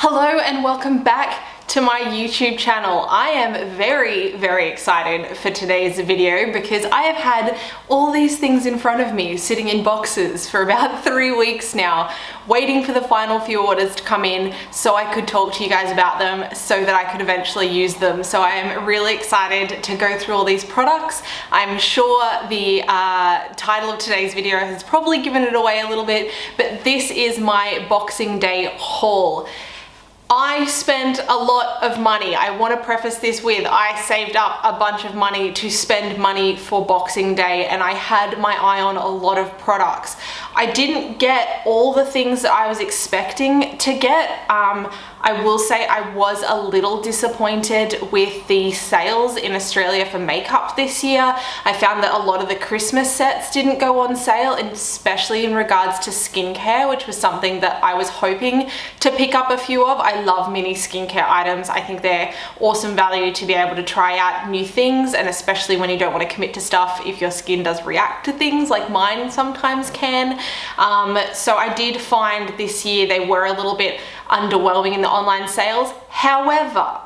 Hello and welcome back to my YouTube channel. I am very excited for today's video because I have had all these things in front of me sitting in boxes for about 3 weeks now, waiting for the final few orders to come in so I could talk to you guys about them so that I could eventually use them. So I am really excited to go through all these products. I'm sure the title of today's video has probably given it away a little bit, but this is my Boxing Day haul. I spent a lot of money. I want to preface this with I saved up a bunch of money to spend money for Boxing Day, and I had my eye on a lot of products. I didn't get all the things that I was expecting to get. I will say I was a little disappointed with the sales in Australia for makeup this year. I found that a lot of the Christmas sets didn't go on sale, especially in regards to skincare, which was something that I was hoping to pick up a few of. I love mini skincare items. I think they're awesome value to be able to try out new things, and especially when you don't want to commit to stuff if your skin does react to things like mine sometimes can. So I did find this year they were a little bit underwhelming in the online sales. However,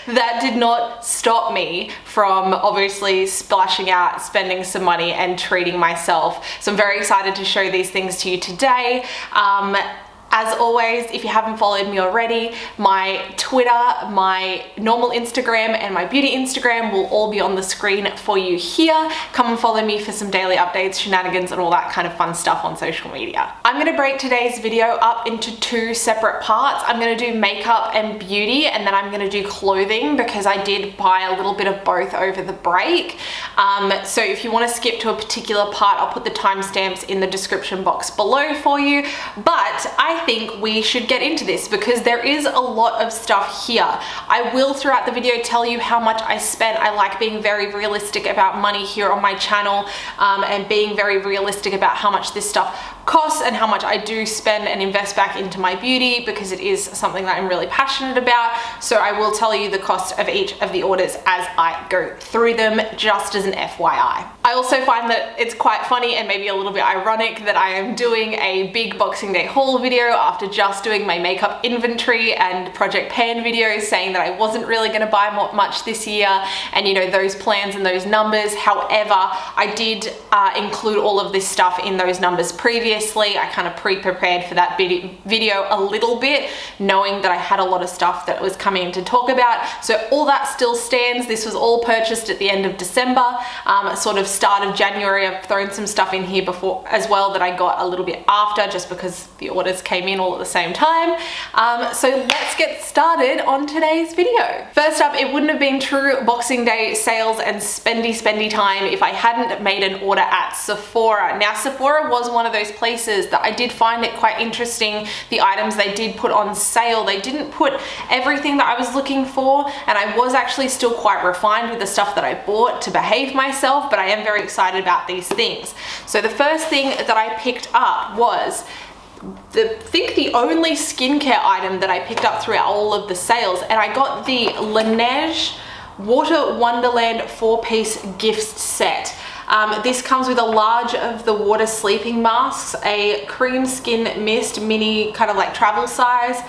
that did not stop me from obviously splashing out, spending some money and treating myself. So I'm very excited to show these things to you today. As always, if you haven't followed me already, my Twitter, my normal Instagram, and my beauty Instagram will all be on the screen for you here. Come and follow me for some daily updates, shenanigans, and all that kind of fun stuff on social media. I'm gonna break today's video up into 2 separate parts. I'm gonna do makeup and beauty, and then I'm gonna do clothing because I did buy a little bit of both over the break. So if you wanna skip to a particular part, I'll put the timestamps in the description box below for you. But I think we should get into this because there is a lot of stuff here. I will throughout the video tell you how much I spent. I like being very realistic about money here on my channel, and being very realistic about how much this stuff costs and how much I do spend and invest back into my beauty because it is something that I'm really passionate about. So I will tell you the cost of each of the orders as I go through them, just as an FYI. I also find that it's quite funny and maybe a little bit ironic that I am doing a big Boxing Day haul video after just doing my makeup inventory and Project Pan videos, saying that I wasn't really going to buy much this year, and you know, those plans and those numbers. However, I did include all of this stuff in those numbers previously. I kind of pre-prepared for that video a little bit, knowing that I had a lot of stuff that was coming to talk about. So all that still stands. This was all purchased at the end of December, sort of start of January. I've thrown some stuff in here before as well that I got a little bit after, just because the orders came in all at the same time. So let's get started on today's video. First up, it wouldn't have been true Boxing Day sales and spendy time if I hadn't made an order at Sephora. Now, Sephora was one of those places that I did find it quite interesting. The items they did put on sale, they didn't put everything that I was looking for, and I was actually still quite refined with the stuff that I bought to behave myself, but I am very excited about these things. So the first thing that I picked up was I think the only skincare item that I picked up throughout all of the sales, and I got the Laneige Water Wonderland 4-piece gift set. This comes with a large of the water sleeping masks, a cream skin mist mini kind of like travel size,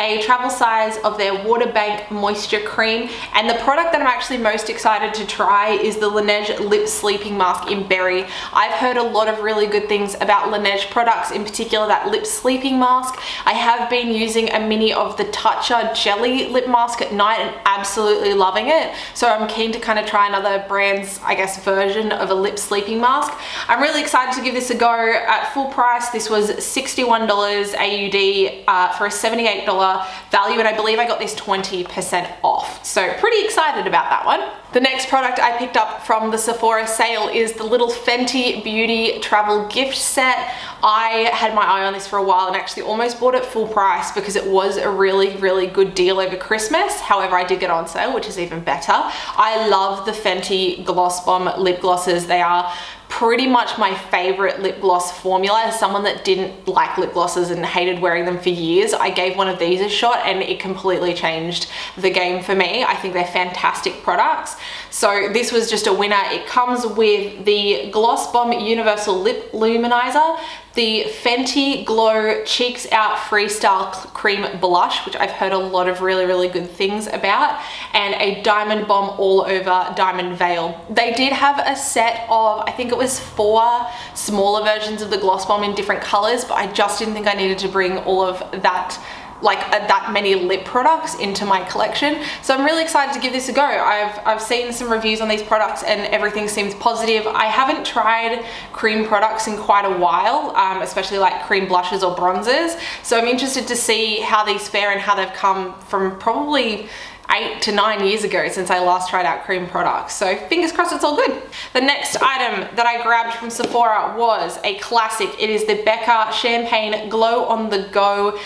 a travel size of their Water Bank moisture cream, and the product that I'm actually most excited to try is the Laneige lip sleeping mask in berry. I've heard a lot of really good things about Laneige products, in particular that lip sleeping mask. I have been using a mini of the Toucher jelly lip mask at night and absolutely loving it, so I'm keen to kind of try another brand's, I guess, version of a lip sleeping mask. I'm really excited to give this a go. At full price, this was $61 AUD for a $78 value, and I believe I got this 20% off, so pretty excited about that one. The next product I picked up from the Sephora sale is the little Fenty Beauty travel gift set. I had my eye on this for a while and actually almost bought it full price because it was a really good deal over Christmas. However, I did get it on sale, which is even better. I love the Fenty Gloss Bomb lip glosses. They are pretty much my favorite lip gloss formula. As someone that didn't like lip glosses and hated wearing them for years, I gave one of these a shot and it completely changed the game for me. I think they're fantastic products. So this was just a winner. It comes with the Gloss Bomb Universal Lip Luminizer, the Fenty Glow Cheeks Out Freestyle Cream Blush, which I've heard a lot of really good things about, and a Diamond Bomb All Over Diamond Veil. They did have a set of, I think it was 4 smaller versions of the Gloss Bomb in different colors, but I just didn't think I needed to bring all of that, like that many lip products into my collection. So I'm really excited to give this a go. I've seen some reviews on these products and everything seems positive. I haven't tried cream products in quite a while, especially like cream blushes or bronzers. So I'm interested to see how these fare and how they've come from probably 8 to 9 years ago since I last tried out cream products. So fingers crossed it's all good. The next item that I grabbed from Sephora was a classic. It is the Becca Champagne Glow on the Go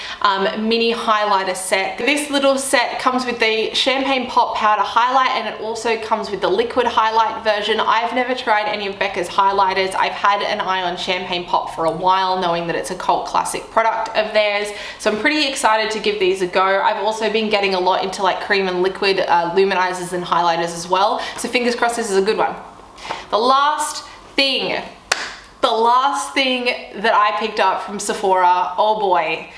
mini highlighter set. This little set comes with the Champagne Pop Powder highlight, and it also comes with the liquid highlight version. I've never tried any of Becca's highlighters. I've had an eye on Champagne Pop for a while, knowing that it's a cult classic product of theirs. So I'm pretty excited to give these a go. I've also been getting a lot into like cream and liquid luminizers and highlighters as well. So fingers crossed this is a good one. The last thing that I picked up from Sephora, oh boy,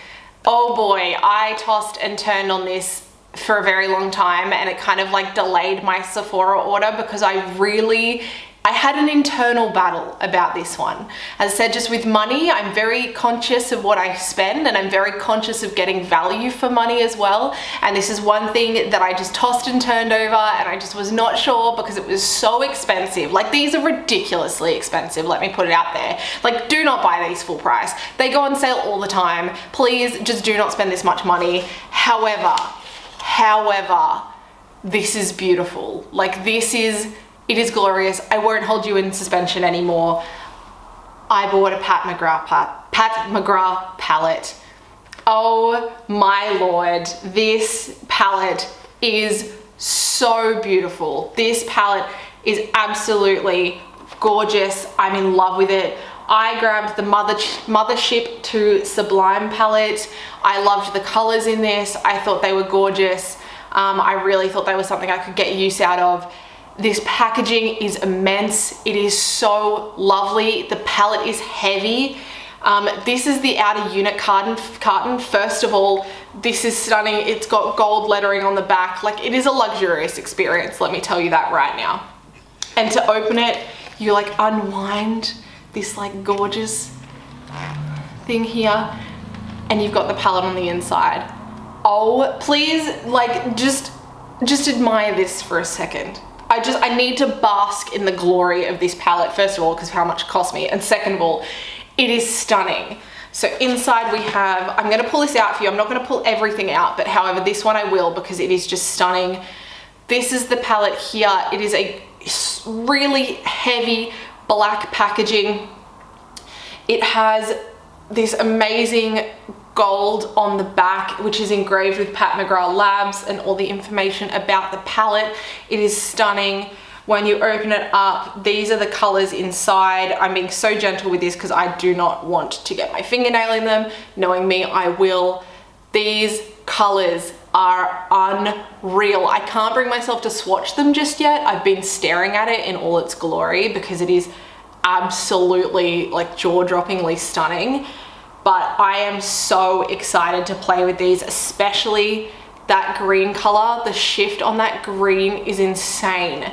I tossed and turned on this for a very long time, and it kind of like delayed my Sephora order because I had an internal battle about this one. As I said, just with money, I'm very conscious of what I spend, and I'm very conscious of getting value for money as well. And this is one thing that I just tossed and turned over, and I just was not sure because it was so expensive. Like, these are ridiculously expensive, let me put it out there. Like, do not buy these full price. They go on sale all the time. Please just do not spend this much money. However, this is beautiful. Like, it is glorious. I won't hold you in suspension anymore. I bought a Pat McGrath palette. Oh my lord, this palette is so beautiful. This palette is absolutely gorgeous. I'm in love with it. I grabbed the Mothership to Sublime palette. I loved the colors in this. I thought they were gorgeous. I really thought they were something I could get use out of. This packaging is immense. It is so lovely. The palette is heavy. This is the outer unit carton. First of all, this is stunning. It's got gold lettering on the back. Like, it is a luxurious experience, let me tell you that right now. And to open it, you like unwind this like gorgeous thing here, and you've got the palette on the inside. Oh, please, like, just admire this for a second. I need to bask in the glory of this palette, first of all, because of how much it cost me, and second of all, it is stunning. So inside we have, I'm going to pull this out for you. I'm not going to pull everything out, but however, this one I will, because it is just stunning. This is the palette here. It is a really heavy black packaging. It has this amazing gold on the back, which is engraved with Pat McGrath Labs and all the information about the palette. It is stunning. When you open it up, these are the colors inside. I'm being so gentle with this because I do not want to get my fingernail in them. Knowing me, I will. These colors are unreal. I can't bring myself to swatch them just yet. I've been staring at it in all its glory because it is absolutely like jaw-droppingly stunning. But I am so excited to play with these, especially that green color. The shift on that green is insane.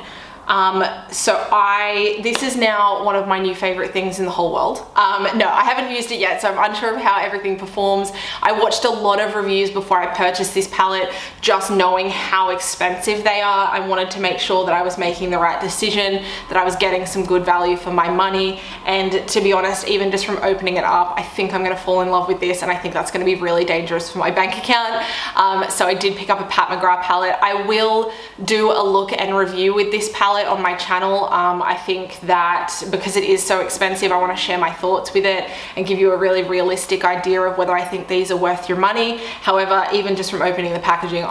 This is now one of my new favorite things in the whole world. No, I haven't used it yet, so I'm unsure of how everything performs. I watched a lot of reviews before I purchased this palette, just knowing how expensive they are. I wanted to make sure that I was making the right decision, that I was getting some good value for my money. And to be honest, even just from opening it up, I think I'm gonna fall in love with this, and I think that's gonna be really dangerous for my bank account. So I did pick up a Pat McGrath palette. I will do a look and review with this palette on my channel. I think that because it is so expensive, I want to share my thoughts with it and give you a really realistic idea of whether I think these are worth your money. However, even just from opening the packaging,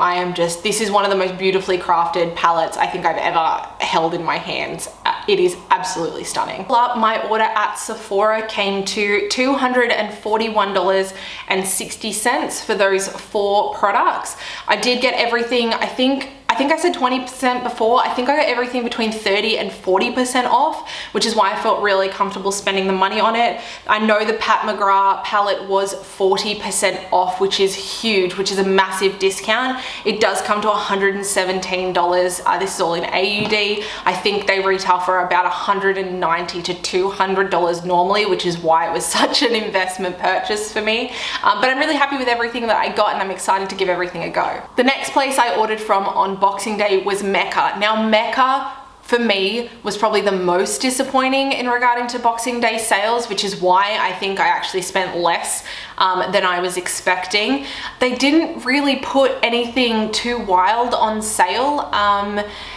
this is one of the most beautifully crafted palettes I think I've ever held in my hands. It is absolutely stunning. My order at Sephora came to $241.60 for those 4 products. I did get everything. I think I think I said 20% before. I think I got everything between 30 and 40% off, which is why I felt really comfortable spending the money on it. I know the Pat McGrath palette was 40% off, which is huge, which is a massive discount. It does come to $117. This is all in AUD. I think they retail for about $190 to $200 normally, which is why it was such an investment purchase for me. But I'm really happy with everything that I got, and I'm excited to give everything a go. The next place I ordered from on Boxing Day was Mecca. Now Mecca, for me, was probably the most disappointing in regarding to Boxing Day sales, which is why I think I actually spent less than I was expecting. They didn't really put anything too wild on sale.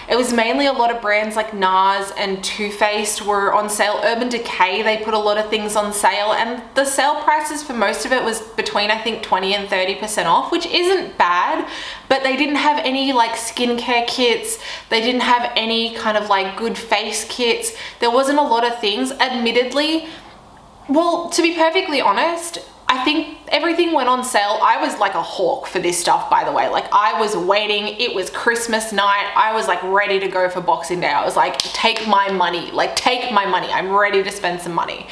It was mainly a lot of brands like Nars and Too Faced were on sale. Urban Decay, they put a lot of things on sale, and the sale prices for most of it was between, I think, 20 and 30% off, which isn't bad, but they didn't have any like skincare kits. They didn't have any kind of like good face kits. There wasn't a lot of things, admittedly. Well, to be perfectly honest, I think everything went on sale. I was like a hawk for this stuff, by the way. Like, I was waiting. It was Christmas night. I was like ready to go for Boxing Day. I was like, take my money, like take my money. I'm ready to spend some money.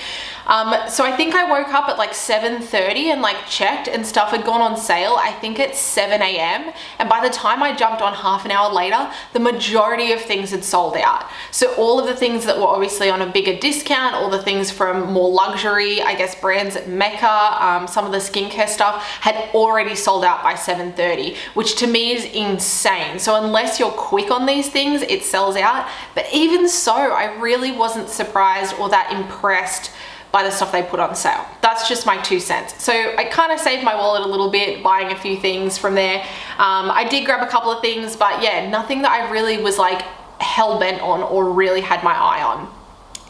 So I think I woke up at like 7:30 and like checked, and stuff had gone on sale, I think at 7 a.m. And by the time I jumped on half an hour later, the majority of things had sold out. So all of the things that were obviously on a bigger discount, all the things from more luxury, I guess, brands at Mecca, some of the skincare stuff had already sold out by 7:30, which to me is insane. So unless you're quick on these things, it sells out. But even so, I really wasn't surprised or that impressed by the stuff they put on sale. That's just my 2 cents. So I kind of saved my wallet a little bit buying a few things from there. I did grab a couple of things, but yeah, nothing that I really was like hell-bent on or really had my eye on.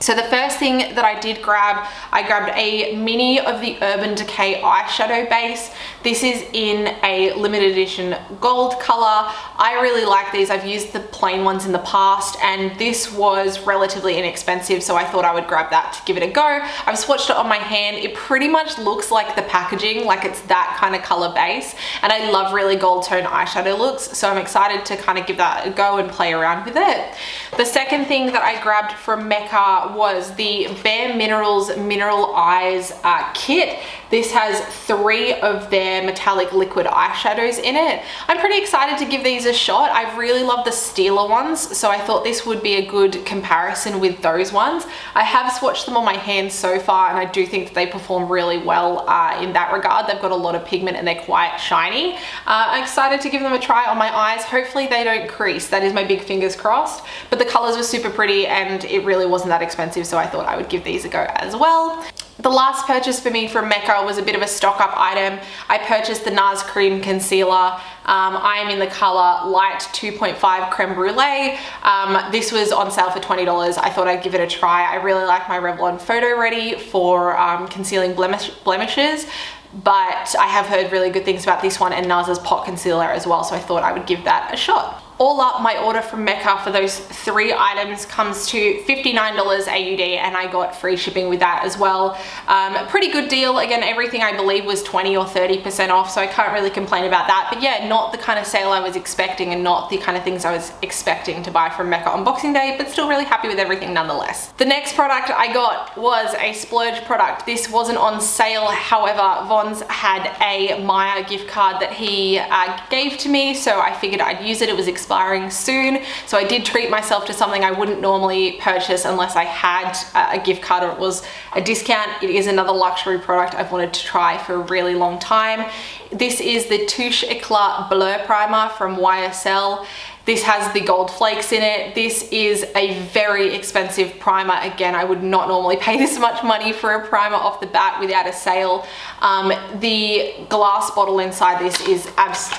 So the first thing that I did grab, I grabbed a mini of the Urban Decay eyeshadow base. This is in a limited edition gold color. I really like these. I've used the plain ones in the past, and this was relatively inexpensive, so I thought I would grab that to give it a go. I've swatched it on my hand. It pretty much looks like the packaging, like it's that kind of color base, and I love really gold tone eyeshadow looks, so I'm excited to kind of give that a go and play around with it. The second thing that I grabbed from Mecca was the Bare Minerals Mineral Eyes kit. This has 3 of their metallic liquid eyeshadows in it. I'm pretty excited to give these a shot. I really love the Steeler ones, so I thought this would be a good comparison with those ones. I have swatched them on my hands so far, and I do think that they perform really well in that regard. They've got a lot of pigment and they're quite shiny. I'm excited to give them a try on my eyes. Hopefully they don't crease. That is my big fingers crossed. But the colors were super pretty, and it really wasn't that expensive, so I thought I would give these a go as well. The last purchase for me from Mecca was a bit of a stock up item. I purchased the Nars Cream Concealer. I am in the color Light 2.5 Creme Brulee. This was on sale for $20. I thought I'd give it a try. I really like my Revlon Photo Ready for concealing blemishes. But I have heard really good things about this one and Nars's Pot Concealer as well, so I thought I would give that a shot. All up, my order from Mecca for those 3 items comes to $59 AUD, and I got free shipping with that as well. A pretty good deal. Again, everything I believe was 20 or 30% off, so I can't really complain about that. But yeah, not the kind of sale I was expecting and not the kind of things I was expecting to buy from Mecca on Boxing Day, but still really happy with everything nonetheless. The next product I got was a splurge product. This wasn't on sale, however, Von's had a Myer gift card that he gave to me, so I figured I'd use it. It was expiring soon, so I did treat myself to something I wouldn't normally purchase unless I had a gift card or it was a discount. It is another luxury product I've wanted to try for a really long time. This is the Touche Eclat Blur Primer from YSL. This has the gold flakes in it. This is a very expensive primer. Again, I would not normally pay this much money for a primer off the bat without a sale. The glass bottle inside this is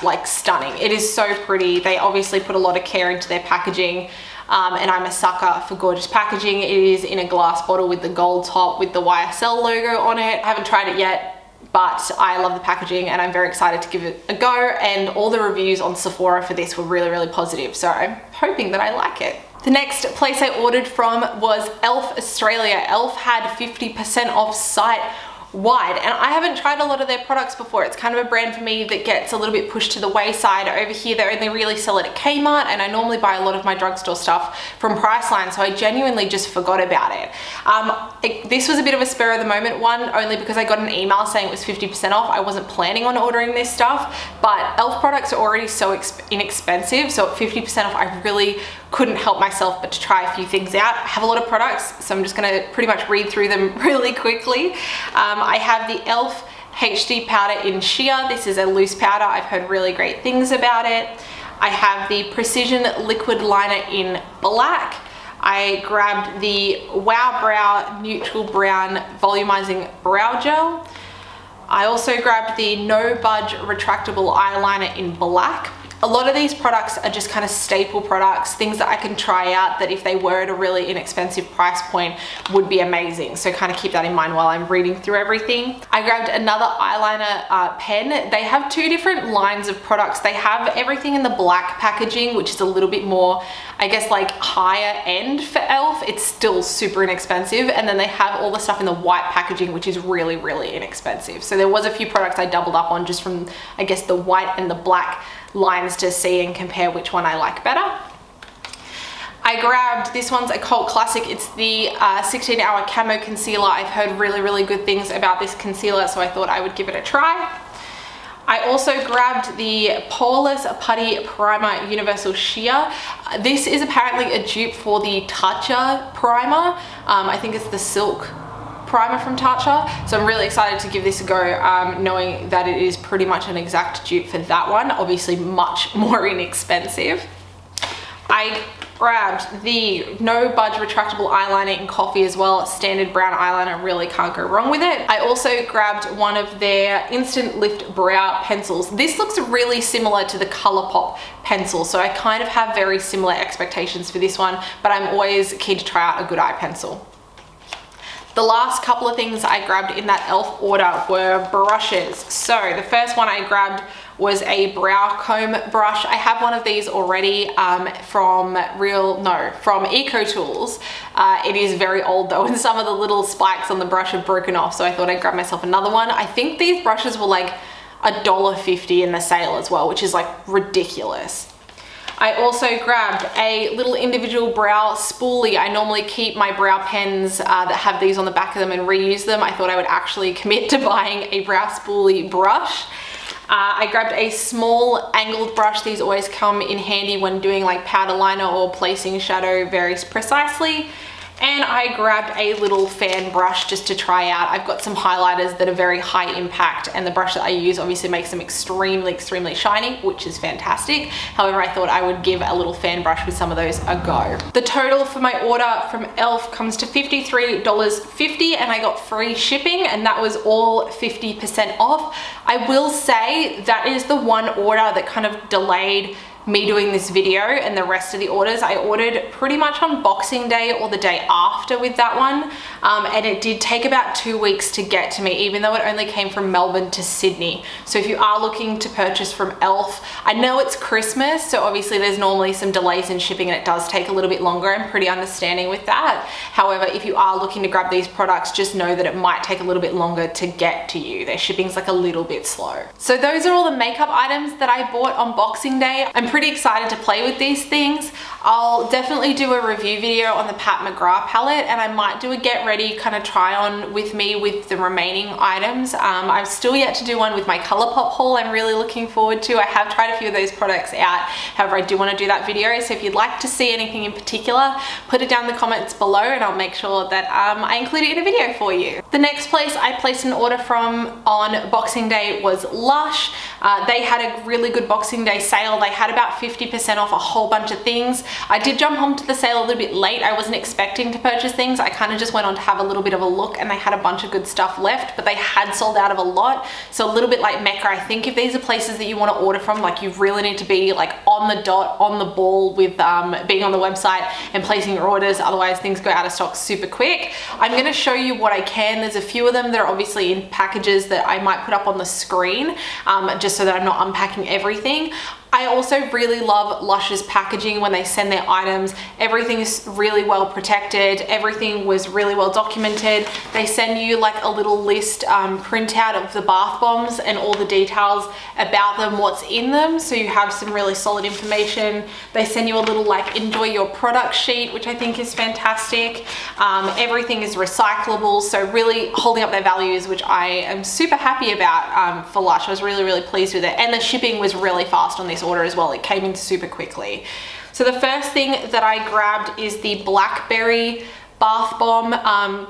like stunning. It is so pretty. They obviously put a lot of care into their packaging. And I'm a sucker for gorgeous packaging. It is in a glass bottle with the gold top with the YSL logo on it. I haven't tried it yet, but I love the packaging and I'm very excited to give it a go, and all the reviews on Sephora for this were really, really positive, so I'm hoping that I like it. The next place I ordered from was Elf Australia. Elf had 50% off site wide, and I haven't tried a lot of their products before. It's kind of a brand for me that gets a little bit pushed to the wayside. Over here they only really sell it at Kmart, and I normally buy a lot of my drugstore stuff from Priceline, so I genuinely just forgot about it. This was a bit of a spur of the moment one, only because I got an email saying it was 50% off. I wasn't planning on ordering this stuff, but e.l.f. products are already so inexpensive, so at 50% off I really couldn't help myself but to try a few things out. I have a lot of products, so I'm just gonna pretty much read through them really quickly. I have the e.l.f. HD powder in sheer. This is a loose powder. I've heard really great things about it. I have the Precision Liquid Liner in black. I grabbed the Wow Brow Neutral Brown Volumizing Brow Gel. I also grabbed the No Budge Retractable Eyeliner in black. A lot of these products are just kind of staple products, things that I can try out that if they were at a really inexpensive price point would be amazing. So kind of keep that in mind while I'm reading through everything. I grabbed another eyeliner pen. They have two different lines of products. They have everything in the black packaging, which is a little bit more, I guess, like higher end for e.l.f. It's still super inexpensive. And then they have all the stuff in the white packaging, which is really, really inexpensive. So there was a few products I doubled up on just from, I guess, the white and the black lines to see and compare which one I like better. I grabbed, this one's a cult classic. It's the 16-hour camo concealer. I've heard really, really good things about this concealer, so I thought I would give it a try. I also grabbed the Poreless Putty Primer Universal Sheer. This is apparently a dupe for the Tatcha primer. I think it's the Silk primer from Tatcha, so I'm really excited to give this a go, knowing that it is pretty much an exact dupe for that one, obviously much more inexpensive. I grabbed the No Budge Retractable Eyeliner in coffee as well, standard brown eyeliner, really can't go wrong with it. I also grabbed one of their Instant Lift Brow Pencils. This looks really similar to the ColourPop pencil, so I kind of have very similar expectations for this one, but I'm always keen to try out a good eye pencil. The last couple of things I grabbed in that e.l.f. order were brushes. So the first one I grabbed was a brow comb brush. I have one of these already from Eco Tools. It is very old though, and some of the little spikes on the brush have broken off, so I thought I'd grab myself another one. I think these brushes were like $1.50 in the sale as well, which is like ridiculous. I also grabbed a little individual brow spoolie. I normally keep my brow pens that have these on the back of them and reuse them. I thought I would actually commit to buying a brow spoolie brush. I grabbed a small angled brush. These always come in handy when doing like powder liner or placing shadow very precisely. And I grabbed a little fan brush just to try out. I've got some highlighters that are very high impact, and the brush that I use obviously makes them extremely, extremely shiny, which is fantastic. However, I thought I would give a little fan brush with some of those a go. The total for my order from e.l.f. comes to $53.50, and I got free shipping, and that was all 50% off. I will say that is the one order that kind of delayed me doing this video, and the rest of the orders I ordered pretty much on Boxing Day or the day after with that one, and it did take about 2 weeks to get to me, even though it only came from Melbourne to Sydney. So if you are looking to purchase from e.l.f., I know it's Christmas, so obviously there's normally some delays in shipping and it does take a little bit longer. I'm pretty understanding with that. However, if you are looking to grab these products, just know that it might take a little bit longer to get to you. Their shipping's like a little bit slow. So those are all the makeup items that I bought on Boxing Day. I'm pretty excited to play with these things. I'll definitely do a review video on the Pat McGrath palette, and I might do a get ready kind of try on with me with the remaining items. I've still yet to do one with my ColourPop haul. I'm really looking forward to. I have tried a few of those products out. However, I do want to do that video. So if you'd like to see anything in particular, put it down in the comments below and I'll make sure that I include it in a video for you. The next place I placed an order from on Boxing Day was Lush. They had a really good Boxing Day sale. They had about 50% off a whole bunch of things. I did jump onto the sale a little bit late. I wasn't expecting to purchase things. I kind of just went on to have a little bit of a look, and they had a bunch of good stuff left, but they had sold out of a lot. So a little bit like Mecca, I think if these are places that you want to order from, like you really need to be like on the dot, on the ball with being on the website and placing your orders. Otherwise things go out of stock super quick. I'm going to show you what I can. There's a few of them that are obviously in packages that I might put up on the screen just so that I'm not unpacking everything. I also really love Lush's packaging when they send their items. Everything is really well protected. Everything was really well documented. They send you like a little list printout of the bath bombs and all the details about them, what's in them, so you have some really solid information. They send you a little like enjoy your product sheet, which I think is fantastic. Everything is recyclable, so really holding up their values, which I am super happy about for Lush. I was really, really pleased with it, and the shipping was really fast on this order as well. It came in super quickly. So the first thing that I grabbed is the Blackberry bath bomb.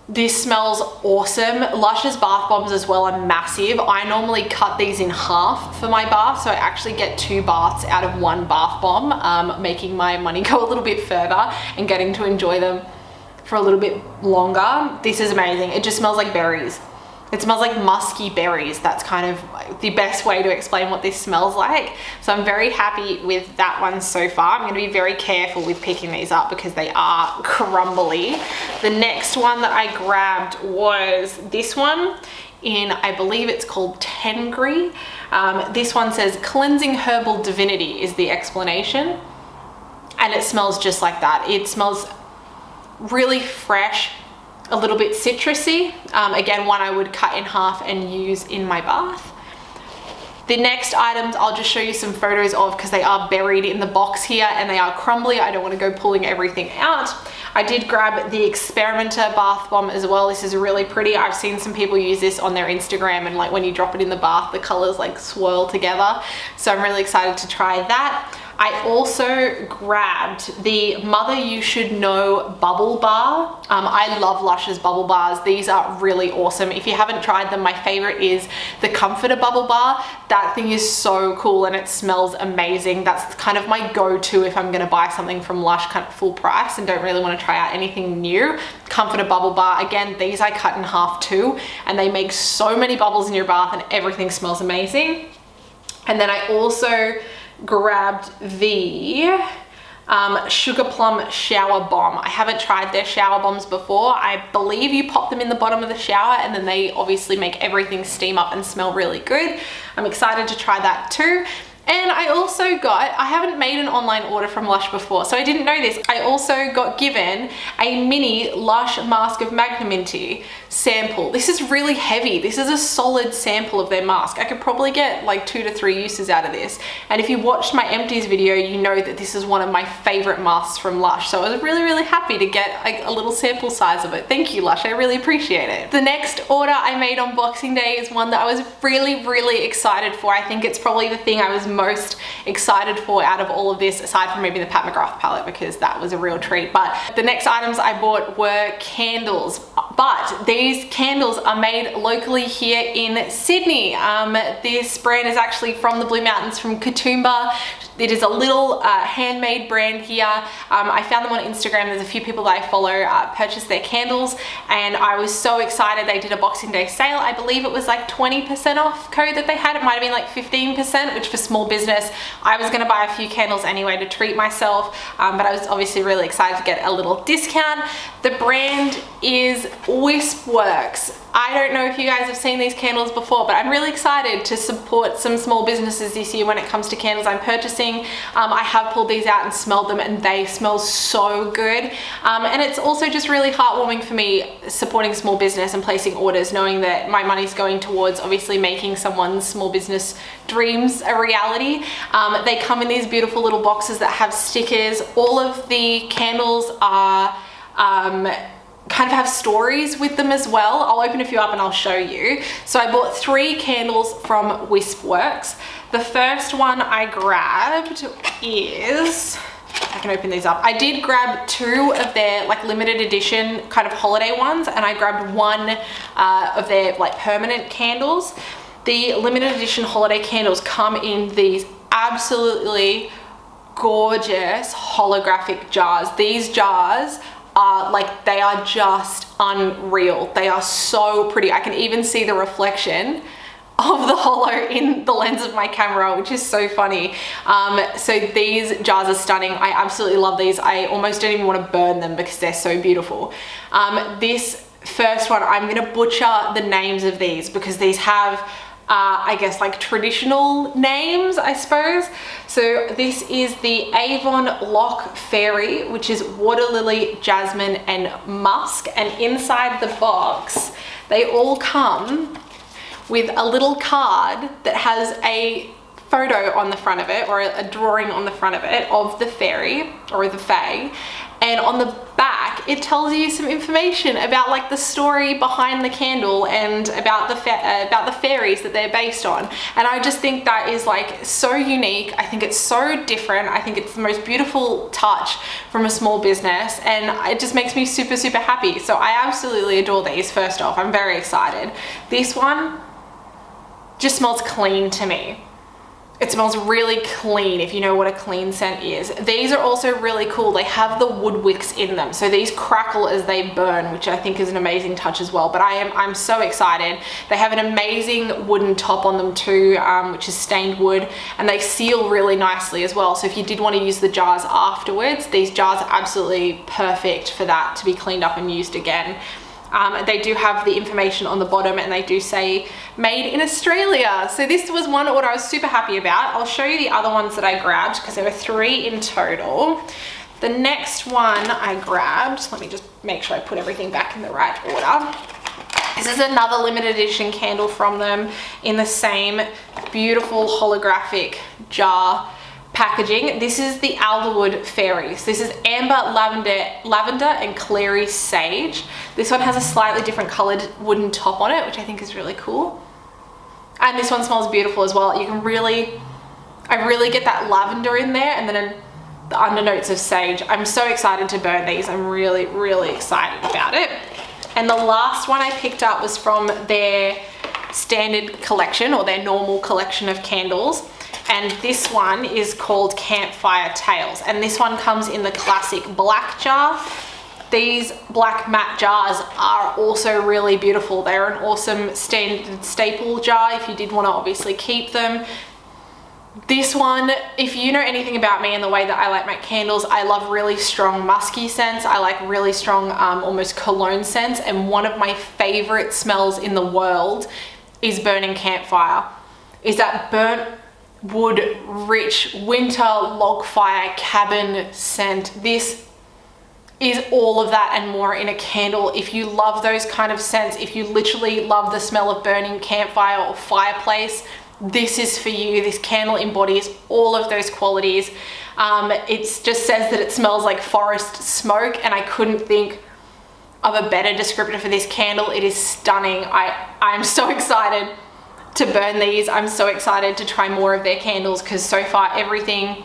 This smells awesome. Lush's bath bombs as well are massive. I normally cut these in half for my bath, so I actually get 2 baths out of 1 bath bomb, making my money go a little bit further and getting to enjoy them for a little bit longer. This is amazing. It just smells like berries. It smells like musky berries. That's kind of the best way to explain what this smells like. So I'm very happy with that one so far. I'm going to be very careful with picking these up because they are crumbly. The next one that I grabbed was this one in, I believe it's called Tengri. This one says cleansing herbal divinity is the explanation. And it smells just like that. It smells really fresh, a little bit citrusy. Again, one I would cut in half and use in my bath. The next items I'll just show you some photos of because they are buried in the box here and they are crumbly. I don't want to go pulling everything out. I did grab the Experimenter bath bomb as well. This is really pretty. I've seen some people use this on their Instagram, and like when you drop it in the bath, the colors like swirl together. So I'm really excited to try that. I also grabbed the Mother You Should Know bubble bar. I love Lush's bubble bars. These are really awesome. If you haven't tried them, my favorite is the Comforter bubble bar. That thing is so cool and it smells amazing. That's kind of my go-to if I'm gonna buy something from Lush kind of full price and don't really want to try out anything new. Comforter bubble bar. Again, these I cut in half too, and they make so many bubbles in your bath and everything smells amazing. And then I also grabbed the Sugar Plum shower bomb. I haven't tried their shower bombs before. I believe you pop them in the bottom of the shower and then they obviously make everything steam up and smell really good. I'm excited to try that too. And I also got, I haven't made an online order from Lush before, so I didn't know this. I also got given a mini Lush Mask of Magnanimity sample. This is really heavy. This is a solid sample of their mask. I could probably get like 2 to 3 uses out of this. And if you watched my empties video, you know that this is one of my favorite masks from Lush. So I was really, really happy to get a little sample size of it. Thank you, Lush. I really appreciate it. The next order I made on Boxing Day is one that I was really, really excited for. I think it's probably the thing I was most excited for out of all of this, aside from maybe the Pat McGrath palette, because that was a real treat. But the next items I bought were candles. But these candles are made locally here in Sydney. This brand is actually from the Blue Mountains, from Katoomba. It is a little handmade brand here. I found them on Instagram. There's a few people that I follow purchased their candles, and I was so excited. They did a Boxing Day sale. I believe it was like 20% off code that they had. It might have been like 15%, which for small business, I was gonna buy a few candles anyway to treat myself, but I was obviously really excited to get a little discount. The brand is Wyspworks. I don't know if you guys have seen these candles before, but I'm really excited to support some small businesses this year when it comes to candles I'm purchasing. I have pulled these out and smelled them, and they smell so good. And it's also just really heartwarming for me supporting small business and placing orders, knowing that my money's going towards obviously making someone's small business dreams a reality. They come in these beautiful little boxes that have stickers. All of the candles are kind of have stories with them as well. I'll open a few up and I'll show you. So I bought 3 candles from Wyspworks. The first one I grabbed is, I can open these up. I did grab 2 of their like limited edition kind of holiday ones, and I grabbed 1 of their like permanent candles. The limited edition holiday candles come in these absolutely gorgeous holographic jars. These jars are like, they are just unreal. They are so pretty. I can even see the reflection of the holo in the lens of my camera, which is so funny. So these jars are stunning. I absolutely love these. I almost don't even want to burn them because they're so beautiful. This first one, I'm gonna butcher the names of these because these have I guess like traditional names, I suppose. So this is the Avon Lock Fairy, which is water lily, jasmine and musk, and inside the box they all come with a little card that has a photo on the front of it, or a drawing on the front of it of the fairy or the fae, and on the back it tells you some information about like the story behind the candle and about the fairies that they're based on. And I just think that is like so unique. I think it's so different. I think it's the most beautiful touch from a small business, and it just makes me super, super happy. So I absolutely adore these. First off, I'm very excited. This one just smells clean to me. It smells really clean, if you know what a clean scent is. These are also really cool. They have the wood wicks in them, so these crackle as they burn, which I think is an amazing touch as well. But I'm so excited. They have an amazing wooden top on them too, which is stained wood, and they seal really nicely as well. So if you did want to use the jars afterwards, these jars are absolutely perfect for that, to be cleaned up and used again. They do have the information on the bottom, and they do say made in Australia. So this was one what I was super happy about. I'll show you the other ones that I grabbed, because there were 3 in total. The next one I grabbed, let me just make sure I put everything back in the right order. This is another limited edition candle from them in the same beautiful holographic jar packaging. This is the Alderwood Fairies. This is amber, lavender and clary sage. This one has a slightly different colored wooden top on it, which I think is really cool. And this one smells beautiful as well. You can I really get that lavender in there, and then the undernotes of sage. I'm so excited to burn these. I'm really, really excited about it. And the last one I picked up was from their standard collection, or their normal collection of candles. And this one is called Campfire Tales, and this one comes in the classic black jar. These black matte jars are also really beautiful. They're an awesome standard staple jar if you did want to obviously keep them. This one, if you know anything about me and the way that I like my candles, I love really strong musky scents. I like really strong almost cologne scents, and one of my favorite smells in the world is burning campfire. Is that burnt wood, rich winter log fire cabin scent. This is all of that and more in a candle. If you love those kind of scents, if you literally love the smell of burning campfire or fireplace, this is for you. This candle embodies all of those qualities. It just says that it smells like forest smoke, and I couldn't think of a better descriptor for this candle. It is stunning. I'm so excited to burn these. I'm so excited to try more of their candles, because so far everything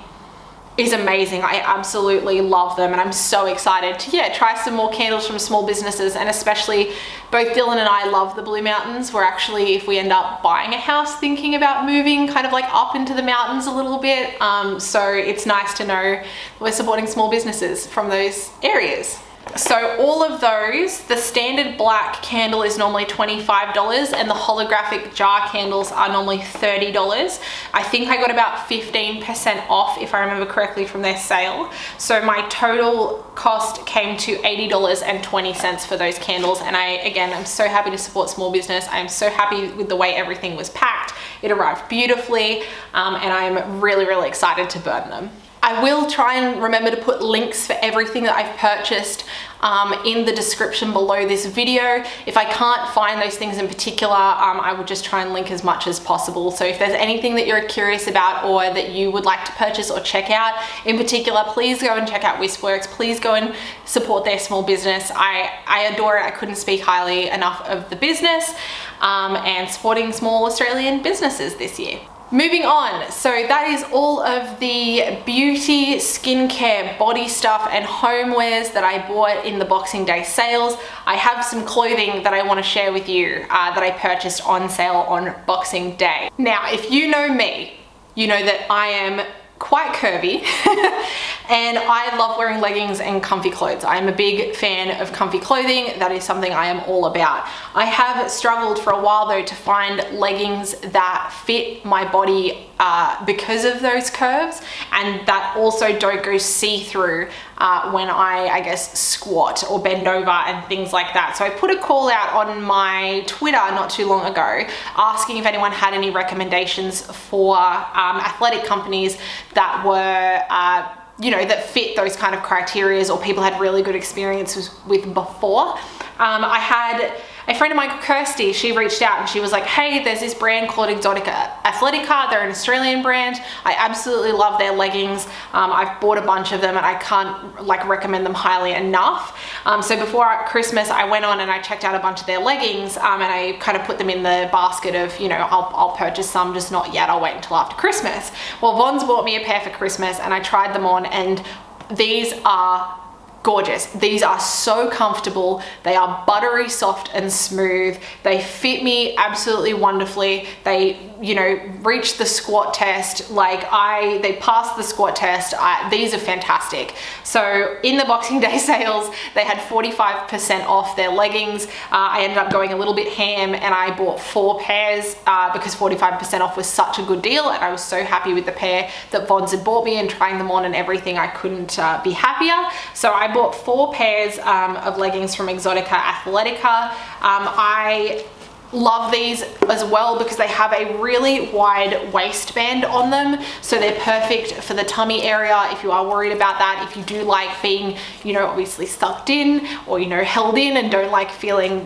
is amazing. I absolutely love them, and I'm so excited to try some more candles from small businesses. And especially both Dylan and I love the Blue Mountains. We're actually, if we end up buying a house, thinking about moving kind of like up into the mountains a little bit. So it's nice to know we're supporting small businesses from those areas. So all of those, the standard black candle is normally $25, and the holographic jar candles are normally $30. I think I got about 15% off, if I remember correctly, from their sale. So my total cost came to $80.20 for those candles. And I'm so happy to support small business. I'm so happy with the way everything was packed. It arrived beautifully, and I'm really, really excited to burn them. I will try and remember to put links for everything that I've purchased in the description below this video. If I can't find those things in particular, I will just try and link as much as possible. So if there's anything that you're curious about or that you would like to purchase or check out in particular, please go and check out Wyspworks. Please go and support their small business. I adore it. I couldn't speak highly enough of the business and supporting small Australian businesses this year. Moving on, so that is all of the beauty, skincare, body stuff and homewares that I bought in the Boxing Day sales. I have some clothing that I want to share with you that I purchased on sale on Boxing Day. Now, if you know me, you know that I am quite curvy and I love wearing leggings and comfy clothes. I'm a big fan of comfy clothing. That is something I am all about. I have struggled for a while though to find leggings that fit my body because of those curves, and that also don't go see-through when I guess squat or bend over and things like that. So I put a call out on my Twitter not too long ago asking if anyone had any recommendations for athletic companies that were that fit those kind of criterias, or people had really good experiences with before. I had a friend of mine, Kirsty, she reached out and she was like, hey, there's this brand called Exotica Athletica. They're an Australian brand. I absolutely love their leggings. I've bought a bunch of them and I can't recommend them highly enough. So before Christmas, I went on and I checked out a bunch of their leggings and I kind of put them in the basket of, I'll purchase some, just not yet. I'll wait until after Christmas. Well, Von's bought me a pair for Christmas and I tried them on, and these are gorgeous. These are so comfortable. They are buttery soft and smooth. They fit me absolutely wonderfully. They reached the squat test. They passed the squat test. These are fantastic. So in the Boxing Day sales, they had 45% off their leggings. I ended up going a little bit ham and I bought 4 pairs because 45% off was such a good deal, and I was so happy with the pair that Vons had bought me, and trying them on and everything, I couldn't be happier. So I bought 4 pairs of leggings from Exotica Athletica. I love these as well because they have a really wide waistband on them, so they're perfect for the tummy area if you are worried about that. If you do like being obviously sucked in or held in and don't like feeling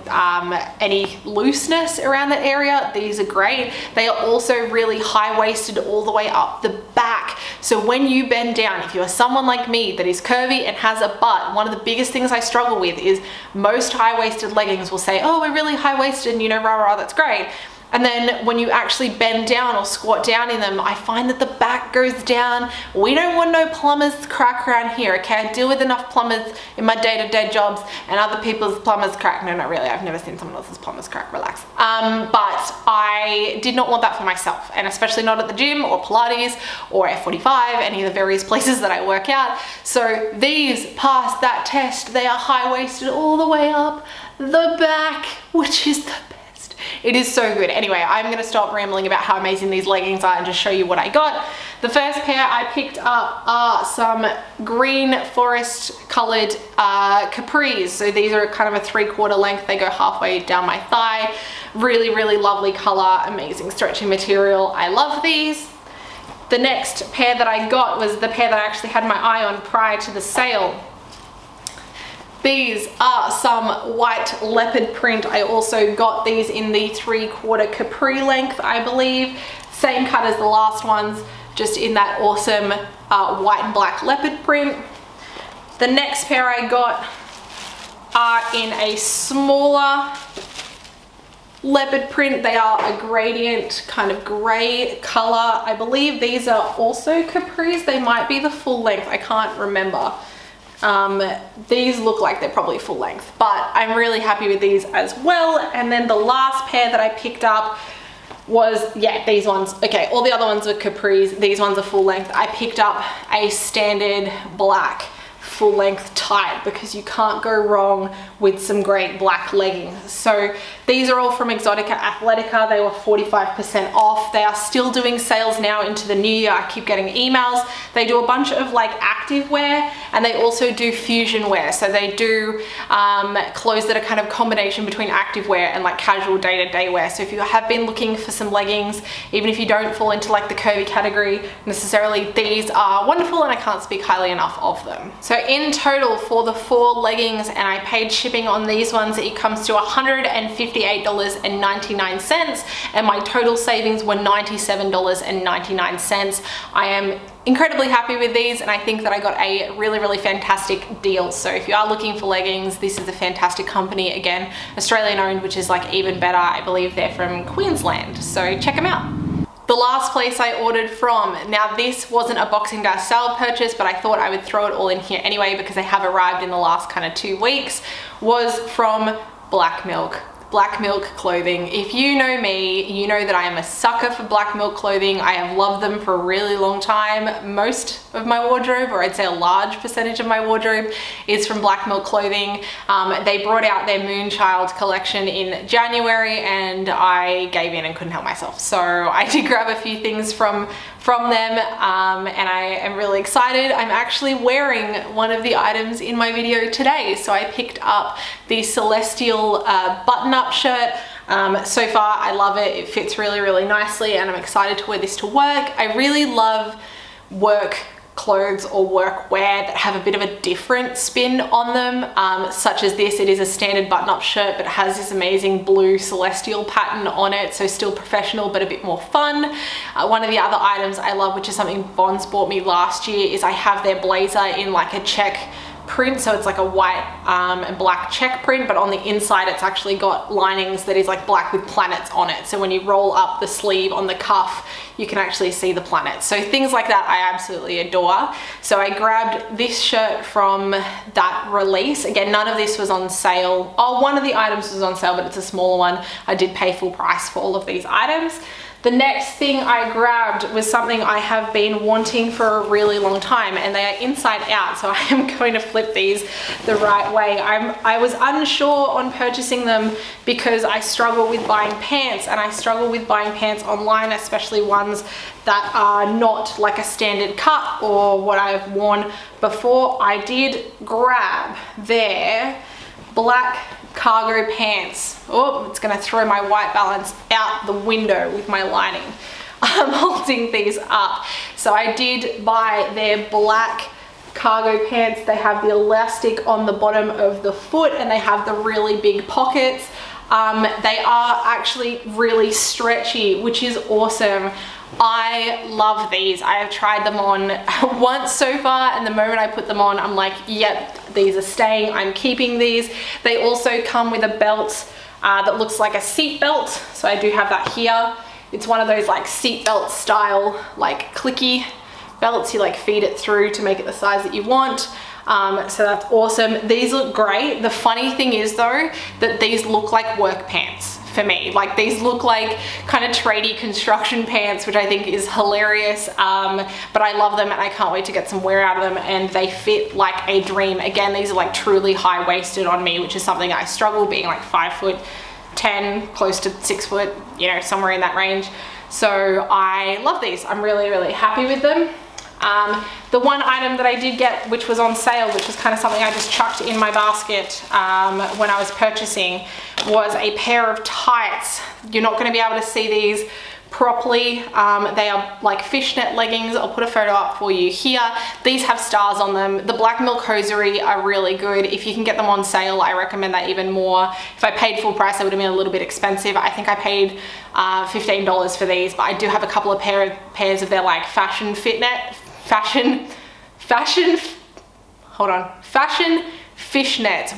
any looseness around that area, these are great. They are also really high-waisted all the way up the back, so when you bend down, if you are someone like me that is curvy and has a butt, one of the biggest things I struggle with is most high-waisted leggings will say, oh, we're really high-waisted, and that's great. And then when you actually bend down or squat down in them, I find that the back goes down. We don't want no plumbers crack around here, okay? I deal with enough plumbers in my day-to-day jobs, and other people's plumbers crack. No, not really. I've never seen someone else's plumbers crack, relax. But I did not want that for myself, and especially not at the gym or Pilates or F45, any of the various places that I work out. So these passed that test. They are high-waisted all the way up the back, which is the best. It is so good. Anyway, I'm going to stop rambling about how amazing these leggings are and just show you what I got. The first pair I picked up are some green forest colored capris. So these are kind of a 3/4 length. They go halfway down my thigh. Really, really lovely color, amazing stretchy material. I love these. The next pair that I got was the pair that I actually had my eye on prior to the sale. These are some white leopard print. I also got these in the 3/4 capri length, I believe. Same cut as the last ones, just in that awesome white and black leopard print. The next pair I got are in a smaller leopard print. They are a gradient kind of gray color. I believe these are also capris. They might be the full length. I can't remember. These look like they're probably full length, but I'm really happy with these as well. And then the last pair that I picked up was, these ones. Okay, all the other ones were capris. These ones are full length. I picked up a standard black full length tight because you can't go wrong with some great black leggings. So these are all from Exotica Athletica. They were 45% off. They are still doing sales now into the new year. I keep getting emails. They do a bunch of active wear, and they also do fusion wear. So they do clothes that are kind of combination between active wear and casual day-to-day wear. So if you have been looking for some leggings, even if you don't fall into the curvy category necessarily, these are wonderful, and I can't speak highly enough of them. So in total for the 4 leggings, and I paid shipping on these ones, it comes to $158.99, and my total savings were $97.99. I am incredibly happy with these, and I think that I got a really, really fantastic deal. So if you are looking for leggings, this is a fantastic company. Again, Australian owned, which is even better. I believe they're from Queensland, so check them out. The last place I ordered from, now this wasn't a Boxing Day sale purchase, but I thought I would throw it all in here anyway because they have arrived in the last kind of 2 weeks, was from Blackmilk. Blackmilk Clothing. If you know me, you know that I am a sucker for Blackmilk Clothing. I have loved them for a really long time. Most of my wardrobe, or I'd say a large percentage of my wardrobe, is from Blackmilk Clothing. They brought out their Moonchild collection in January and I gave in and couldn't help myself. So I did grab a few things from them, and I am really excited. I'm actually wearing one of the items in my video today. So I picked up the Celestial button-up shirt. So far I love it. It fits really, really nicely and I'm excited to wear this to work. I really love work clothes or workwear that have a bit of a different spin on them, such as this. It is a standard button-up shirt but has this amazing blue celestial pattern on it, so still professional but a bit more fun. One of the other items I love, which is something Von's bought me last year, is I have their blazer in like a check print, so it's like a white and black check print, but on the inside it's actually got linings that is like black with planets on it, so when you roll up the sleeve on the cuff you can actually see the planets. So things like that I absolutely adore. So I grabbed this shirt from that release. Again, none of this was on sale. Oh, one of the items was on sale, but it's a smaller one. I did pay full price for all of these items. The next thing I grabbed was something I have been wanting for a really long time, and they are inside out, so I am going to flip these the right way. I was unsure on purchasing them because I struggle with buying pants, and I struggle with buying pants online, especially ones that are not like a standard cut or what I've worn before. I did grab their black cargo pants. Oh, it's gonna throw my white balance out the window with my lining. I'm holding these up. So I did buy their black cargo pants. They have the elastic on the bottom of the foot and they have the really big pockets. They are actually really stretchy, which is awesome. I love these. I have tried them on once so far, and the moment I put them on, I'm like, yep, these are staying. I'm keeping these. They also come with a belt that looks like a seat belt. So I do have that here. It's one of those like seat belt style, like clicky belts. You like feed it through to make it the size that you want. So that's awesome. These look great. The funny thing is though, that these look like work pants for me. Like these look like kind of tradey construction pants, which I think is hilarious. But I love them and I can't wait to get some wear out of them, and they fit like a dream. Again, these are like truly high-waisted on me, which is something I struggle, being like 5'10", close to 6 foot, you know, somewhere in that range. So I love these. I'm really, really happy with them. The one item that I did get, which was on sale, which was kind of something I just chucked in my basket when I was purchasing, was a pair of tights. You're not going to be able to see these properly. They are like fishnet leggings. I'll put a photo up for you here. These have stars on them. The Blackmilk hosiery are really good. If you can get them on sale, I recommend that even more. If I paid full price, it would have been a little bit expensive. I think I paid $15 for these, but I do have a couple of pairs of their like fashion fishnets.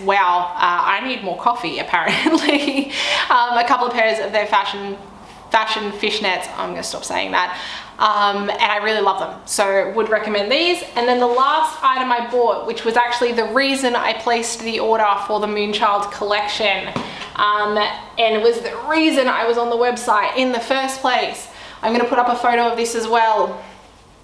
Wow, I need more coffee apparently. A couple of pairs of their fashion fishnets. I'm gonna stop saying that. And I really love them, so would recommend these. And then the last item I bought, which was actually the reason I placed the order for the Moonchild collection, and it was the reason I was on the website in the first place. I'm gonna put up a photo of this as well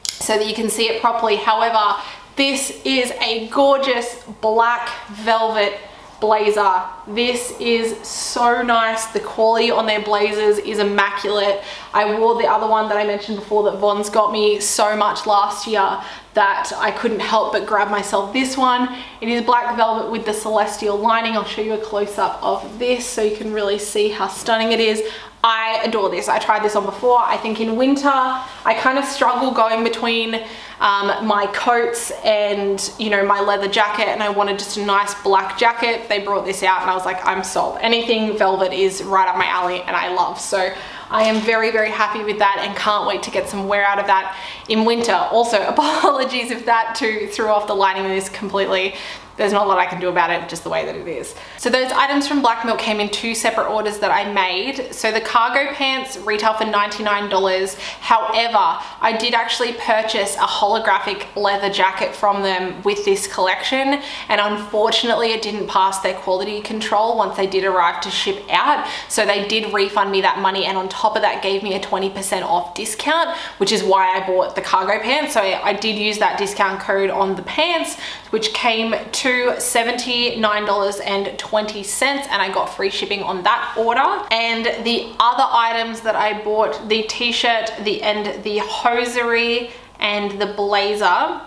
so that you can see it properly. However, this is a gorgeous black velvet blazer. This is so nice. The quality on their blazers is immaculate. I wore the other one that I mentioned before that Von's got me so much last year that I couldn't help but grab myself this one. It is black velvet with the celestial lining. I'll show you a close-up of this so you can really see how stunning it is. I adore this. I tried this on before. I think in winter, I kind of struggle going between my coats and, you know, my leather jacket, and I wanted just a nice black jacket. They brought this out and I was like, I'm sold. Anything velvet is right up my alley and I love. So I am very, very happy with that and can't wait to get some wear out of that in winter. Also, apologies if that too threw off the lining of this completely. there's not a lot I can do about it, just the way that it is. So those items from Blackmilk came in 2 separate orders that I made. So the cargo pants retail for $99. However, I did actually purchase a holographic leather jacket from them with this collection, and unfortunately it didn't pass their quality control once they did arrive to ship out. So they did refund me that money, and on top of that gave me a 20% off discount, which is why I bought the cargo pants. So I did use that discount code on the pants, which came to $79.20, and I got free shipping on that order. And the other items that I bought, the t-shirt, the hosiery and the blazer,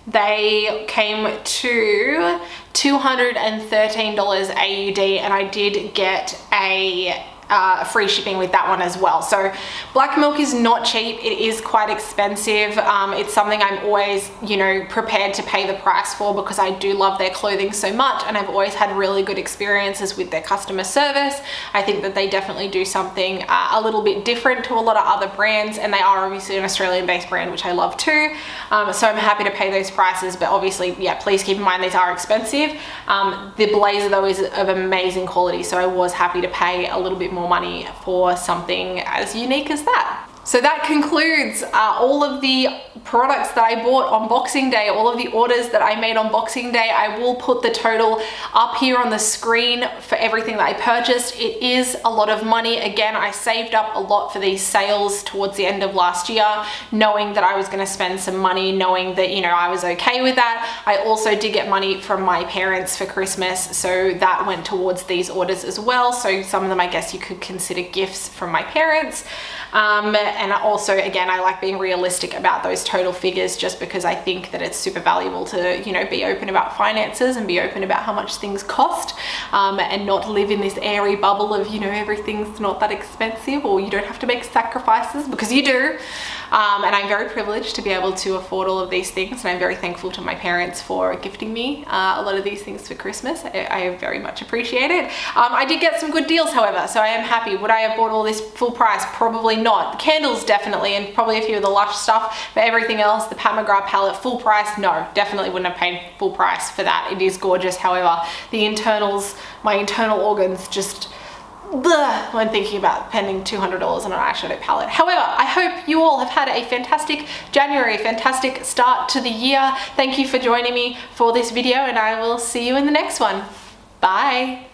they came to $213 AUD, and I did get a free shipping with that one as well. So Blackmilk is not cheap. It is quite expensive. It's something I'm always, you know, prepared to pay the price for, because I do love their clothing so much, and I've always had really good experiences with their customer service. I think that they definitely do something a little bit different to a lot of other brands, and they are obviously an Australian-based brand, which I love too. So I'm happy to pay those prices, but obviously, yeah, please keep in mind these are expensive. The blazer though is of amazing quality, so I was happy to pay a little bit more money for something as unique as that. So that concludes all of the products that I bought on Boxing Day, all of the orders that I made on Boxing Day. I will put the total up here on the screen for everything that I purchased. It is a lot of money. Again, I saved up a lot for these sales towards the end of last year, knowing that I was going to spend some money, knowing that, you know, I was okay with that. I also did get money from my parents for Christmas, so that went towards these orders as well. So some of them, I guess you could consider gifts from my parents. And also, again, I like being realistic about those total figures, just because I think that it's super valuable to, you know, be open about finances and be open about how much things cost, and not live in this airy bubble of, you know, everything's not that expensive, or you don't have to make sacrifices, because you do. And I'm very privileged to be able to afford all of these things, and I'm very thankful to my parents for gifting me a lot of these things for Christmas. I very much appreciate it. I did get some good deals, however, so I am happy. Would I have bought all this full price? Probably not. The candles definitely, and probably a few of the Lush stuff, but everything else, the Pat McGrath palette, full price? No, definitely wouldn't have paid full price for that. It is gorgeous, however, the internals, my internal organs just when thinking about spending $200 on an eyeshadow palette. However, I hope you all have had a fantastic January, fantastic start to the year. Thank you for joining me for this video, and I will see you in the next one. Bye.